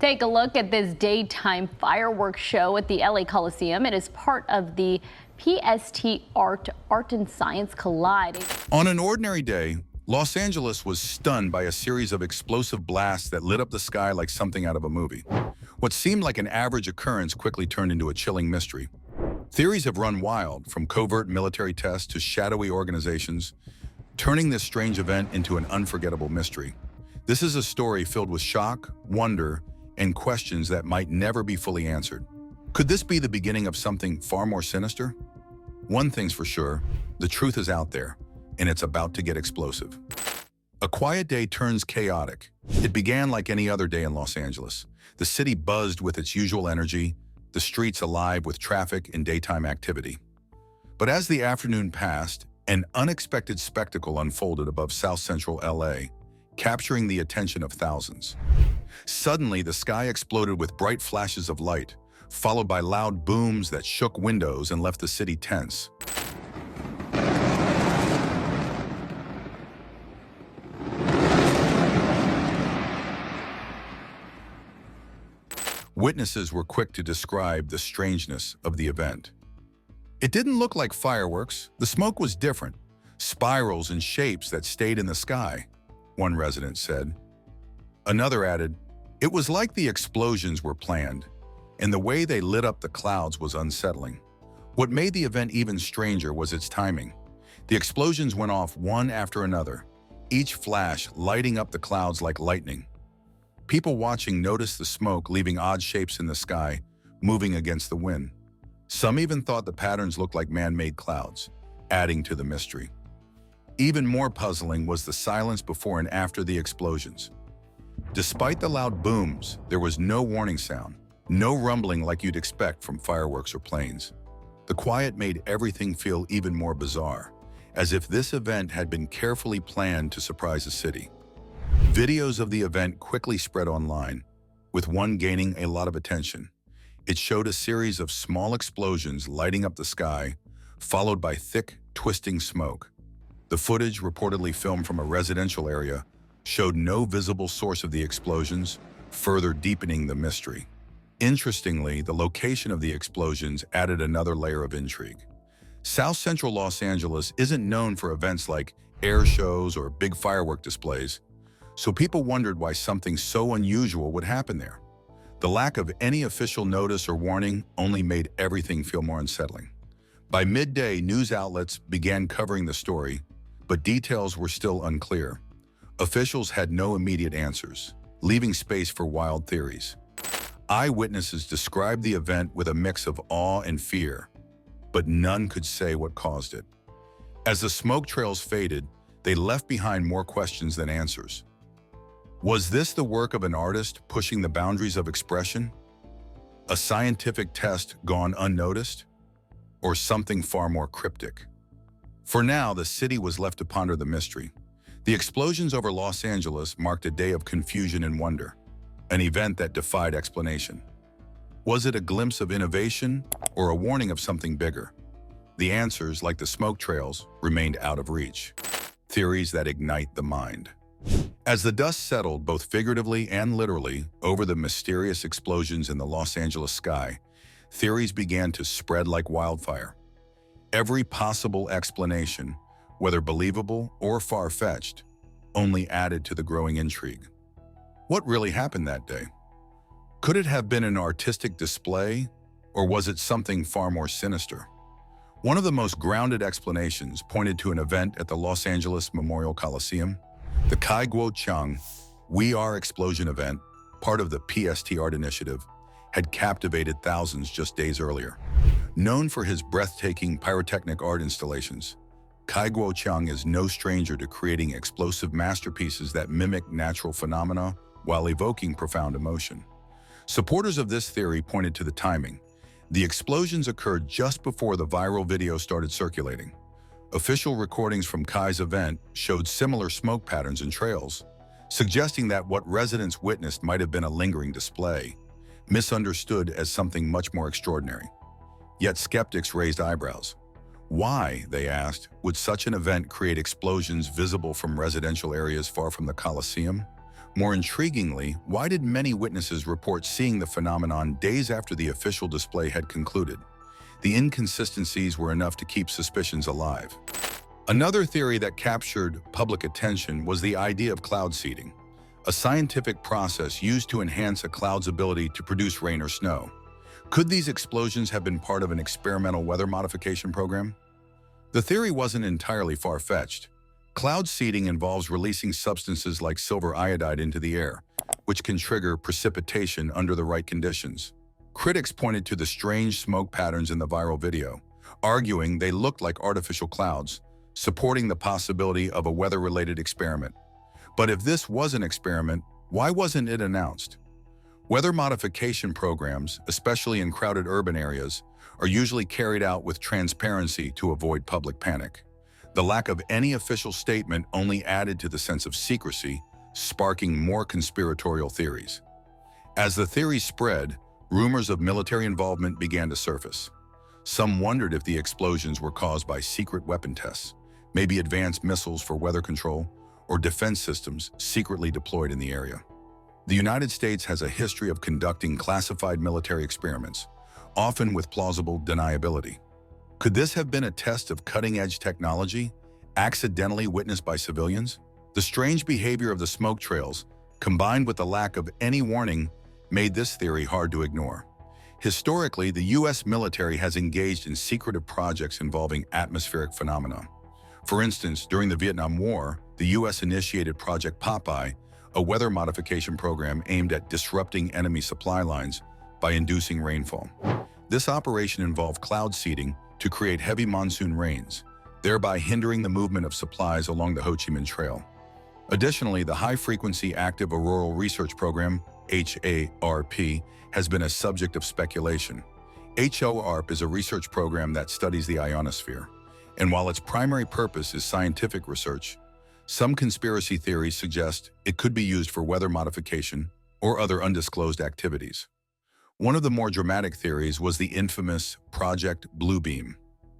Take a look at this daytime fireworks show at the LA Coliseum. It is part of the PST Art and Science Collide. On an ordinary day, Los Angeles was stunned by a series of explosive blasts that lit up the sky like something out of a movie. What seemed like an average occurrence quickly turned into a chilling mystery. Theories have run wild, from covert military tests to shadowy organizations, turning this strange event into an unforgettable mystery. This is a story filled with shock, wonder, and questions that might never be fully answered. Could this be the beginning of something far more sinister? One thing's for sure, the truth is out there, and it's about to get explosive. A quiet day turns chaotic. It began like any other day in Los Angeles. The city buzzed with its usual energy, the streets alive with traffic and daytime activity. But as the afternoon passed, an unexpected spectacle unfolded above South Central LA, capturing the attention of thousands. Suddenly, the sky exploded with bright flashes of light, followed by loud booms that shook windows and left the city tense. Witnesses were quick to describe the strangeness of the event. It didn't look like fireworks. The smoke was different, spirals and shapes that stayed in the sky, one resident said. Another added, it was like the explosions were planned, and the way they lit up the clouds was unsettling. What made the event even stranger was its timing. The explosions went off one after another, each flash lighting up the clouds like lightning. People watching noticed the smoke leaving odd shapes in the sky, moving against the wind. Some even thought the patterns looked like man-made clouds, adding to the mystery. Even more puzzling was the silence before and after the explosions. Despite the loud booms, there was no warning sound, no rumbling like you'd expect from fireworks or planes. The quiet made everything feel even more bizarre, as if this event had been carefully planned to surprise the city. Videos of the event quickly spread online, with one gaining a lot of attention. It showed a series of small explosions lighting up the sky, followed by thick, twisting smoke. The footage, reportedly filmed from a residential area, showed no visible source of the explosions, further deepening the mystery. Interestingly, the location of the explosions added another layer of intrigue. South Central Los Angeles isn't known for events like air shows or big firework displays, so people wondered why something so unusual would happen there. The lack of any official notice or warning only made everything feel more unsettling. By midday, news outlets began covering the story, but details were still unclear. Officials had no immediate answers, leaving space for wild theories. Eyewitnesses described the event with a mix of awe and fear, but none could say what caused it. As the smoke trails faded, they left behind more questions than answers. Was this the work of an artist pushing the boundaries of expression? A scientific test gone unnoticed? Or something far more cryptic? For now, the city was left to ponder the mystery. The explosions over Los Angeles marked a day of confusion and wonder, an event that defied explanation. Was it a glimpse of innovation or a warning of something bigger? The answers, like the smoke trails, remained out of reach. Theories that ignite the mind. As the dust settled, both figuratively and literally, over the mysterious explosions in the Los Angeles sky, theories began to spread like wildfire. Every possible explanation, whether believable or far-fetched, only added to the growing intrigue. What really happened that day? Could it have been an artistic display, or was it something far more sinister? One of the most grounded explanations pointed to an event at the Los Angeles Memorial Coliseum. The Kai Guo-Chang We Are Explosion event, part of the PST Art Initiative, had captivated thousands just days earlier. Known for his breathtaking pyrotechnic art installations, Kai Guo-Chang is no stranger to creating explosive masterpieces that mimic natural phenomena while evoking profound emotion. Supporters of this theory pointed to the timing. The explosions occurred just before the viral video started circulating. Official recordings from Kai's event showed similar smoke patterns and trails, suggesting that what residents witnessed might have been a lingering display, misunderstood as something much more extraordinary. Yet skeptics raised eyebrows. Why, they asked, would such an event create explosions visible from residential areas far from the Coliseum? More intriguingly, why did many witnesses report seeing the phenomenon days after the official display had concluded? The inconsistencies were enough to keep suspicions alive. Another theory that captured public attention was the idea of cloud seeding, a scientific process used to enhance a cloud's ability to produce rain or snow. Could these explosions have been part of an experimental weather modification program? The theory wasn't entirely far-fetched. Cloud seeding involves releasing substances like silver iodide into the air, which can trigger precipitation under the right conditions. Critics pointed to the strange smoke patterns in the viral video, arguing they looked like artificial clouds, supporting the possibility of a weather-related experiment. But if this was an experiment, why wasn't it announced? Weather modification programs, especially in crowded urban areas, are usually carried out with transparency to avoid public panic. The lack of any official statement only added to the sense of secrecy, sparking more conspiratorial theories. As the theories spread, rumors of military involvement began to surface. Some wondered if the explosions were caused by secret weapon tests, maybe advanced missiles for weather control, or defense systems secretly deployed in the area. The United States has a history of conducting classified military experiments, often with plausible deniability. Could this have been a test of cutting-edge technology, accidentally witnessed by civilians? The strange behavior of the smoke trails, combined with the lack of any warning, made this theory hard to ignore. Historically, the U.S. military has engaged in secretive projects involving atmospheric phenomena. For instance, during the Vietnam War, the U.S. initiated Project Popeye, a weather modification program aimed at disrupting enemy supply lines by inducing rainfall. This operation involved cloud seeding to create heavy monsoon rains, thereby hindering the movement of supplies along the Ho Chi Minh Trail. Additionally, the High-Frequency Active Auroral Research Program, HAARP, has been a subject of speculation. HAARP is a research program that studies the ionosphere, and while its primary purpose is scientific research, some conspiracy theories suggest it could be used for weather modification or other undisclosed activities. One of the more dramatic theories was the infamous Project Bluebeam.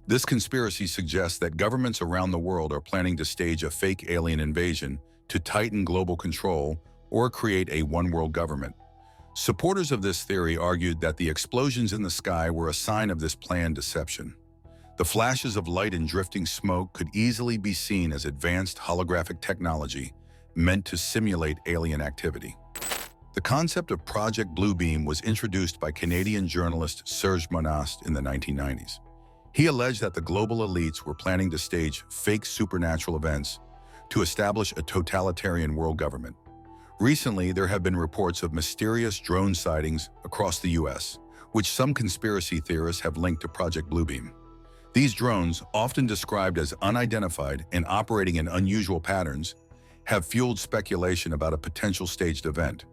This conspiracy suggests that governments around the world are planning to stage a fake alien invasion to tighten global control or create a one-world government. Supporters of this theory argued that the explosions in the sky were a sign of this planned deception. The flashes of light and drifting smoke could easily be seen as advanced holographic technology meant to simulate alien activity. The concept of Project Bluebeam was introduced by Canadian journalist Serge Monast in the 1990s. He alleged that the global elites were planning to stage fake supernatural events to establish a totalitarian world government. Recently, there have been reports of mysterious drone sightings across the U.S., which some conspiracy theorists have linked to Project Bluebeam. These drones, often described as unidentified and operating in unusual patterns, have fueled speculation about a potential staged event.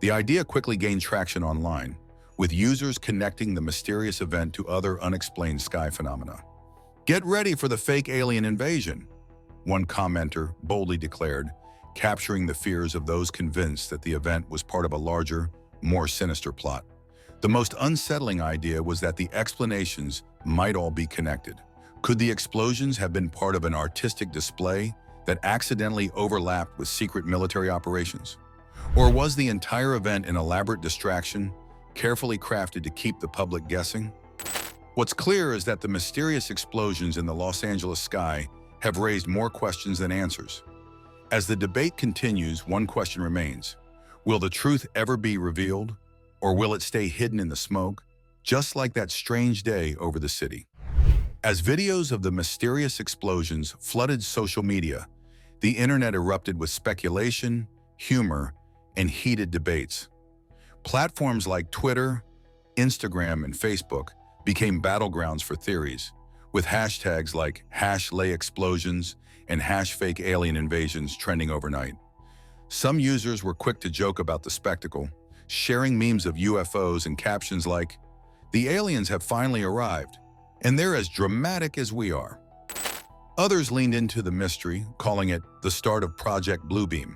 The idea quickly gained traction online, with users connecting the mysterious event to other unexplained sky phenomena. "Get ready for the fake alien invasion," one commenter boldly declared, capturing the fears of those convinced that the event was part of a larger, more sinister plot. The most unsettling idea was that the explanations might all be connected. Could the explosions have been part of an artistic display that accidentally overlapped with secret military operations? Or was the entire event an elaborate distraction, carefully crafted to keep the public guessing? What's clear is that the mysterious explosions in the Los Angeles sky have raised more questions than answers. As the debate continues, one question remains: will the truth ever be revealed, or will it stay hidden in the smoke, just like that strange day over the city? As videos of the mysterious explosions flooded social media, the internet erupted with speculation, humor, and heated debates. Platforms like Twitter, Instagram, and Facebook became battlegrounds for theories, with hashtags like #LayExplosions and #FakeAlienInvasions trending overnight. Some users were quick to joke about the spectacle, sharing memes of UFOs and captions like, "The aliens have finally arrived, and they're as dramatic as we are." Others leaned into the mystery, calling it the start of Project Bluebeam,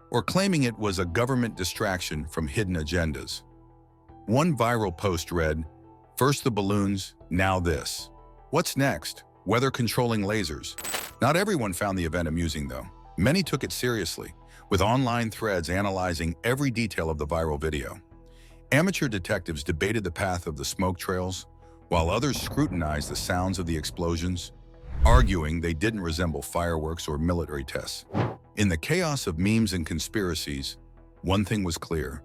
or claiming it was a government distraction from hidden agendas. One viral post read, "First the balloons, now this. What's next? Weather controlling lasers." Not everyone found the event amusing, though. Many took it seriously, with online threads analyzing every detail of the viral video. Amateur detectives debated the path of the smoke trails, while others scrutinized the sounds of the explosions, arguing they didn't resemble fireworks or military tests. In the chaos of memes and conspiracies, one thing was clear: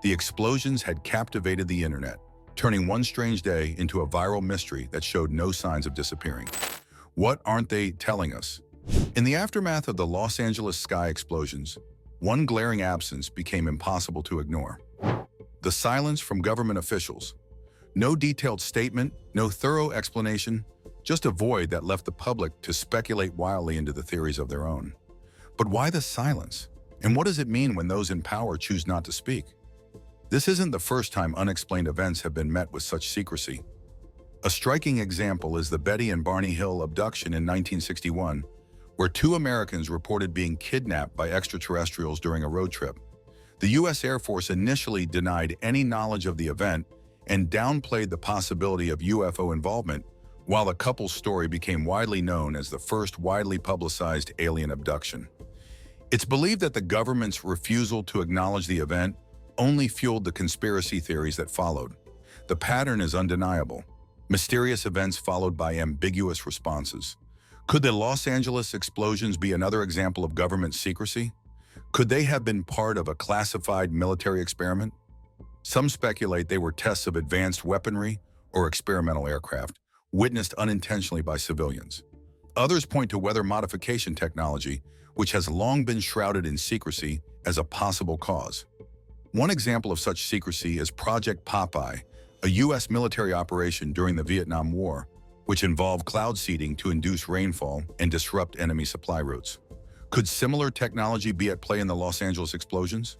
the explosions had captivated the internet, turning one strange day into a viral mystery that showed no signs of disappearing. What aren't they telling us? In the aftermath of the Los Angeles sky explosions, one glaring absence became impossible to ignore: the silence from government officials. No detailed statement, no thorough explanation, just a void that left the public to speculate wildly into the theories of their own. But why the silence? And what does it mean when those in power choose not to speak? This isn't the first time unexplained events have been met with such secrecy. A striking example is the Betty and Barney Hill abduction in 1961, where two Americans reported being kidnapped by extraterrestrials during a road trip. The U.S. Air Force initially denied any knowledge of the event and downplayed the possibility of UFO involvement, while the couple's story became widely known as the first widely publicized alien abduction. It's believed that the government's refusal to acknowledge the event only fueled the conspiracy theories that followed. The pattern is undeniable: mysterious events followed by ambiguous responses. Could the Los Angeles explosions be another example of government secrecy? Could they have been part of a classified military experiment? Some speculate they were tests of advanced weaponry or experimental aircraft, witnessed unintentionally by civilians. Others point to weather modification technology, which has long been shrouded in secrecy, as a possible cause. One example of such secrecy is Project Popeye, a U.S. military operation during the Vietnam War, which involved cloud seeding to induce rainfall and disrupt enemy supply routes. Could similar technology be at play in the Los Angeles explosions?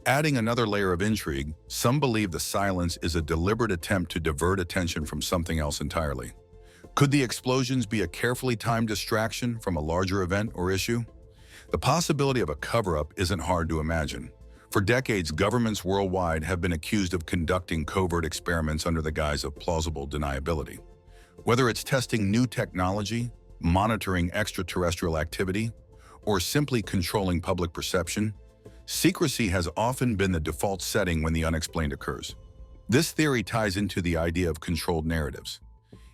Adding another layer of intrigue, some believe the silence is a deliberate attempt to divert attention from something else entirely. Could the explosions be a carefully timed distraction from a larger event or issue? The possibility of a cover-up isn't hard to imagine. For decades, governments worldwide have been accused of conducting covert experiments under the guise of plausible deniability. Whether it's testing new technology, monitoring extraterrestrial activity, or simply controlling public perception, secrecy has often been the default setting when the unexplained occurs. This theory ties into the idea of controlled narratives.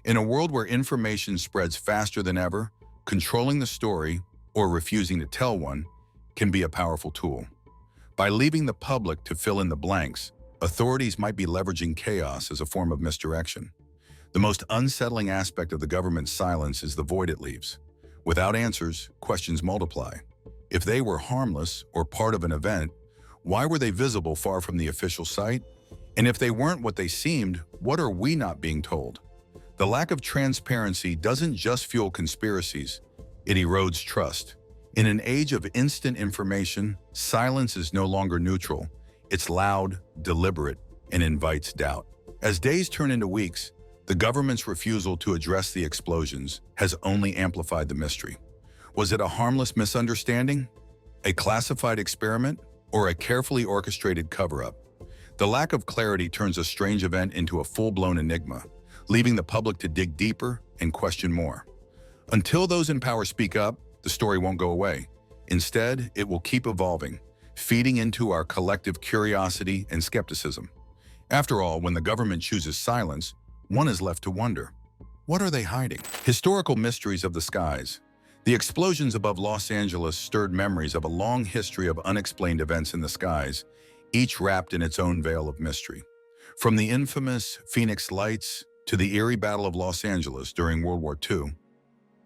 In a world where information spreads faster than ever, controlling the story, or refusing to tell one, can be a powerful tool. By leaving the public to fill in the blanks, authorities might be leveraging chaos as a form of misdirection. The most unsettling aspect of the government's silence is the void it leaves. Without answers, questions multiply. If they were harmless or part of an event, why were they visible far from the official site? And if they weren't what they seemed, what are we not being told? The lack of transparency doesn't just fuel conspiracies, it erodes trust. In an age of instant information, silence is no longer neutral. It's loud, deliberate, and invites doubt. As days turn into weeks, the government's refusal to address the explosions has only amplified the mystery. Was it a harmless misunderstanding, a classified experiment, or a carefully orchestrated cover-up? The lack of clarity turns a strange event into a full-blown enigma, leaving the public to dig deeper and question more. Until those in power speak up, the story won't go away. Instead, it will keep evolving, feeding into our collective curiosity and skepticism. After all, when the government chooses silence, one is left to wonder, what are they hiding? Historical mysteries of the skies. The explosions above Los Angeles stirred memories of a long history of unexplained events in the skies, each wrapped in its own veil of mystery. From the infamous Phoenix Lights to the eerie Battle of Los Angeles during World War II,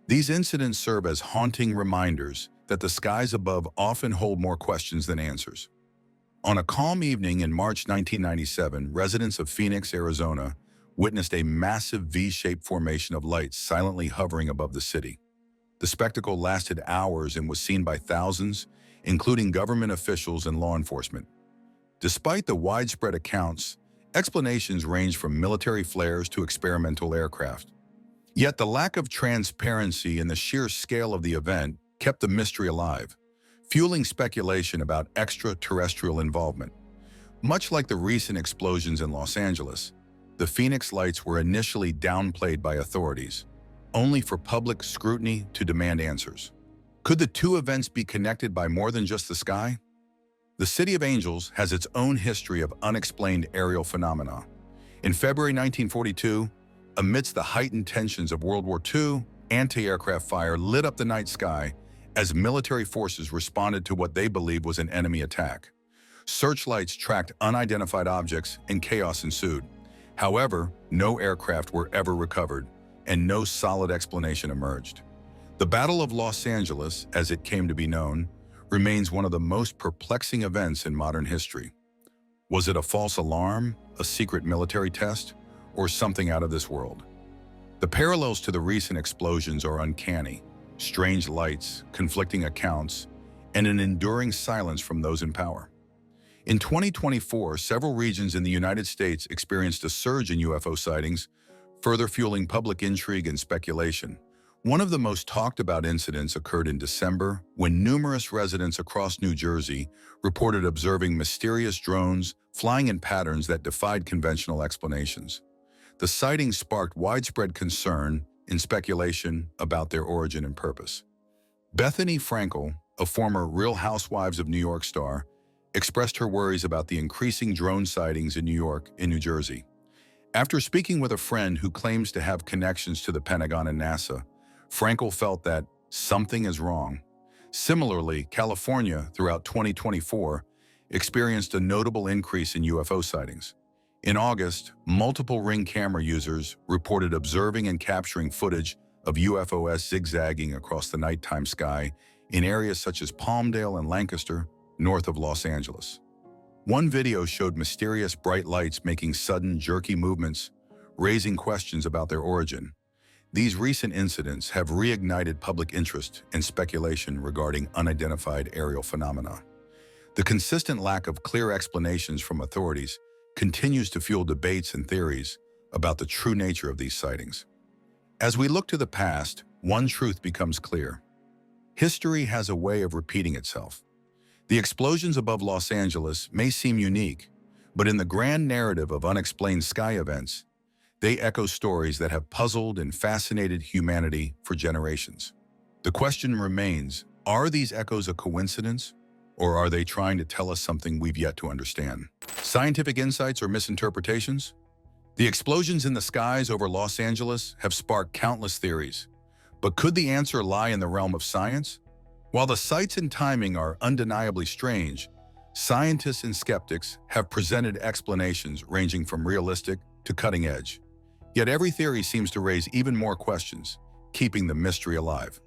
these incidents serve as haunting reminders that the skies above often hold more questions than answers. On a calm evening in March 1997, residents of Phoenix, Arizona, witnessed a massive V-shaped formation of lights silently hovering above the city. The spectacle lasted hours and was seen by thousands, including government officials and law enforcement. Despite the widespread accounts, explanations range from military flares to experimental aircraft. Yet the lack of transparency and the sheer scale of the event kept the mystery alive, fueling speculation about extraterrestrial involvement. Much like the recent explosions in Los Angeles, the Phoenix Lights were initially downplayed by authorities, only for public scrutiny to demand answers. Could the two events be connected by more than just the sky? The City of Angels has its own history of unexplained aerial phenomena. In February 1942, amidst the heightened tensions of World War II, anti-aircraft fire lit up the night sky as military forces responded to what they believed was an enemy attack. Searchlights tracked unidentified objects and chaos ensued. However, no aircraft were ever recovered and no solid explanation emerged. The Battle of Los Angeles, as it came to be known, remains one of the most perplexing events in modern history. Was it a false alarm, a secret military test, or something out of this world? The parallels to the recent explosions are uncanny. Strange lights, conflicting accounts, and an enduring silence from those in power. In 2024, several regions in the United States experienced a surge in UFO sightings, further fueling public intrigue and speculation. One of the most talked about incidents occurred in December when numerous residents across New Jersey reported observing mysterious drones flying in patterns that defied conventional explanations. The sightings sparked widespread concern and speculation about their origin and purpose. Bethany Frankel, a former Real Housewives of New York star, expressed her worries about the increasing drone sightings in New York and New Jersey. After speaking with a friend who claims to have connections to the Pentagon and NASA, Frankel felt that something is wrong. Similarly, California, throughout 2024, experienced a notable increase in UFO sightings. In August, multiple Ring camera users reported observing and capturing footage of UFOs zigzagging across the nighttime sky in areas such as Palmdale and Lancaster, north of Los Angeles. One video showed mysterious bright lights making sudden, jerky movements, raising questions about their origin. These recent incidents have reignited public interest and speculation regarding unidentified aerial phenomena. The consistent lack of clear explanations from authorities continues to fuel debates and theories about the true nature of these sightings. As we look to the past, one truth becomes clear. History has a way of repeating itself. The explosions above Los Angeles may seem unique, but in the grand narrative of unexplained sky events, they echo stories that have puzzled and fascinated humanity for generations. The question remains, are these echoes a coincidence, or are they trying to tell us something we've yet to understand? Scientific insights or misinterpretations? The explosions in the skies over Los Angeles have sparked countless theories, but could the answer lie in the realm of science? While the sights and timing are undeniably strange, scientists and skeptics have presented explanations ranging from realistic to cutting edge. Yet every theory seems to raise even more questions, keeping the mystery alive.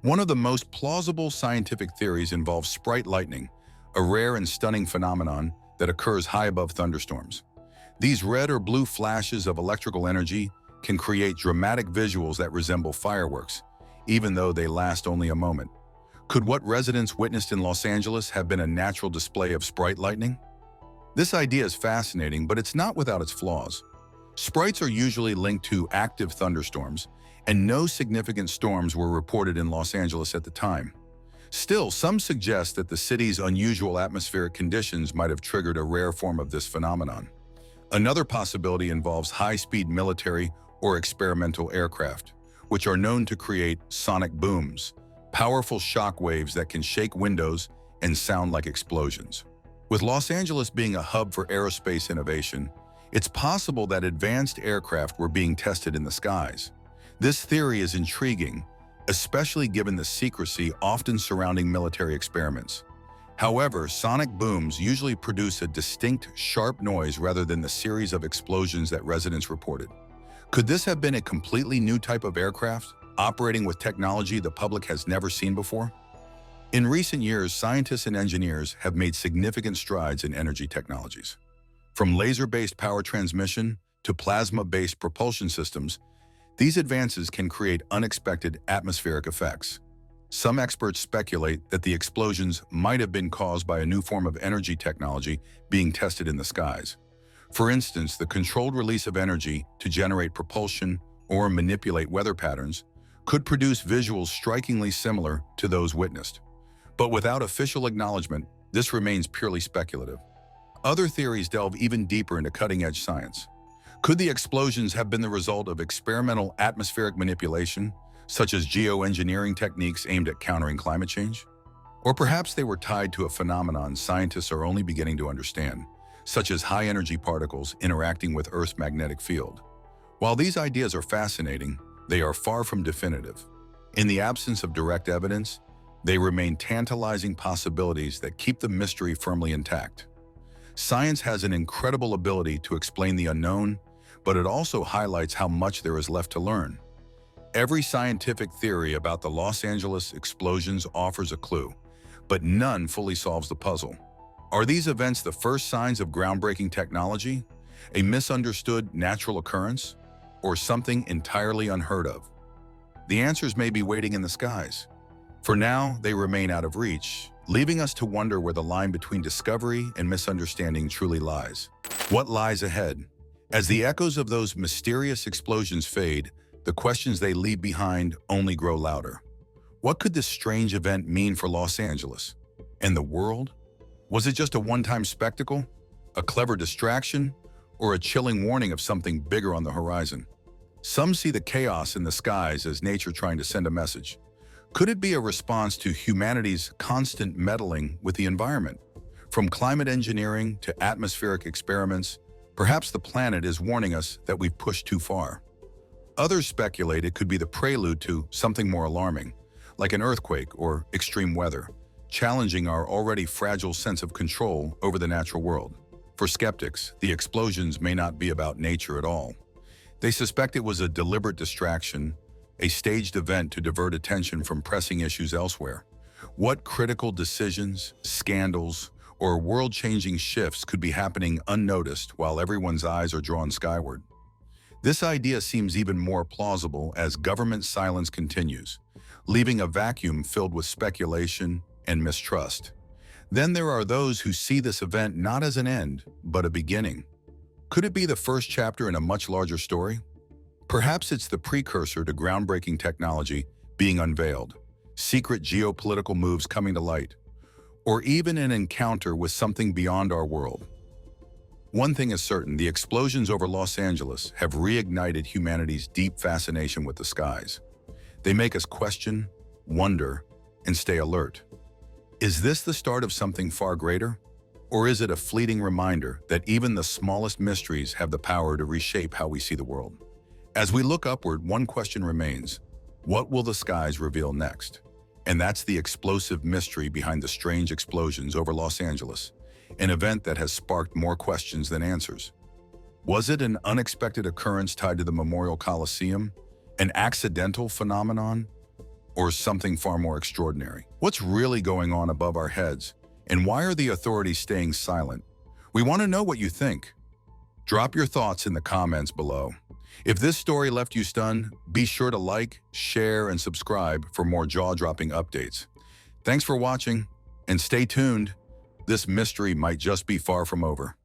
One of the most plausible scientific theories involves sprite lightning, a rare and stunning phenomenon that occurs high above thunderstorms. These red or blue flashes of electrical energy can create dramatic visuals that resemble fireworks, even though they last only a moment. Could what residents witnessed in Los Angeles have been a natural display of sprite lightning? This idea is fascinating, but it's not without its flaws. Sprites are usually linked to active thunderstorms, and no significant storms were reported in Los Angeles at the time. Still, some suggest that the city's unusual atmospheric conditions might have triggered a rare form of this phenomenon. Another possibility involves high-speed military or experimental aircraft, which are known to create sonic booms, powerful shock waves that can shake windows and sound like explosions. With Los Angeles being a hub for aerospace innovation, it's possible that advanced aircraft were being tested in the skies. This theory is intriguing, especially given the secrecy often surrounding military experiments. However, sonic booms usually produce a distinct, sharp noise rather than the series of explosions that residents reported. Could this have been a completely new type of aircraft, operating with technology the public has never seen before? In recent years, scientists and engineers have made significant strides in energy technologies. From laser-based power transmission to plasma-based propulsion systems, these advances can create unexpected atmospheric effects. Some experts speculate that the explosions might have been caused by a new form of energy technology being tested in the skies. For instance, the controlled release of energy to generate propulsion or manipulate weather patterns could produce visuals strikingly similar to those witnessed. But without official acknowledgement, this remains purely speculative. Other theories delve even deeper into cutting-edge science. Could the explosions have been the result of experimental atmospheric manipulation, such as geoengineering techniques aimed at countering climate change? Or perhaps they were tied to a phenomenon scientists are only beginning to understand, such as high-energy particles interacting with Earth's magnetic field. While these ideas are fascinating, they are far from definitive. In the absence of direct evidence, they remain tantalizing possibilities that keep the mystery firmly intact. Science has an incredible ability to explain the unknown, but it also highlights how much there is left to learn. Every scientific theory about the Los Angeles explosions offers a clue, but none fully solves the puzzle. Are these events the first signs of groundbreaking technology, a misunderstood natural occurrence, or something entirely unheard of? The answers may be waiting in the skies. For now, they remain out of reach, leaving us to wonder where the line between discovery and misunderstanding truly lies. What lies ahead? As the echoes of those mysterious explosions fade, the questions they leave behind only grow louder. What could this strange event mean for Los Angeles and the world? Was it just a one-time spectacle, a clever distraction, or a chilling warning of something bigger on the horizon? Some see the chaos in the skies as nature trying to send a message. Could it be a response to humanity's constant meddling with the environment? From climate engineering to atmospheric experiments, perhaps the planet is warning us that we've pushed too far. Others speculate it could be the prelude to something more alarming, like an earthquake or extreme weather, challenging our already fragile sense of control over the natural world. For skeptics, the explosions may not be about nature at all. They suspect it was a deliberate distraction, a staged event to divert attention from pressing issues elsewhere. What critical decisions, scandals, or world-changing shifts could be happening unnoticed while everyone's eyes are drawn skyward? This idea seems even more plausible as government silence continues, leaving a vacuum filled with speculation and mistrust. Then there are those who see this event not as an end, but a beginning. Could it be the first chapter in a much larger story? Perhaps it's the precursor to groundbreaking technology being unveiled, secret geopolitical moves coming to light, or even an encounter with something beyond our world. One thing is certain, the explosions over Los Angeles have reignited humanity's deep fascination with the skies. They make us question, wonder, and stay alert. Is this the start of something far greater? Or is it a fleeting reminder that even the smallest mysteries have the power to reshape how we see the world? As we look upward, one question remains: what will the skies reveal next? And that's the explosive mystery behind the strange explosions over Los Angeles, an event that has sparked more questions than answers. Was it an unexpected occurrence tied to the Memorial Coliseum, an accidental phenomenon, or something far more extraordinary? What's really going on above our heads, and why are the authorities staying silent? We want to know what you think. Drop your thoughts in the comments below. If this story left you stunned, be sure to like, share, and subscribe for more jaw-dropping updates. Thanks for watching, and stay tuned. This mystery might just be far from over.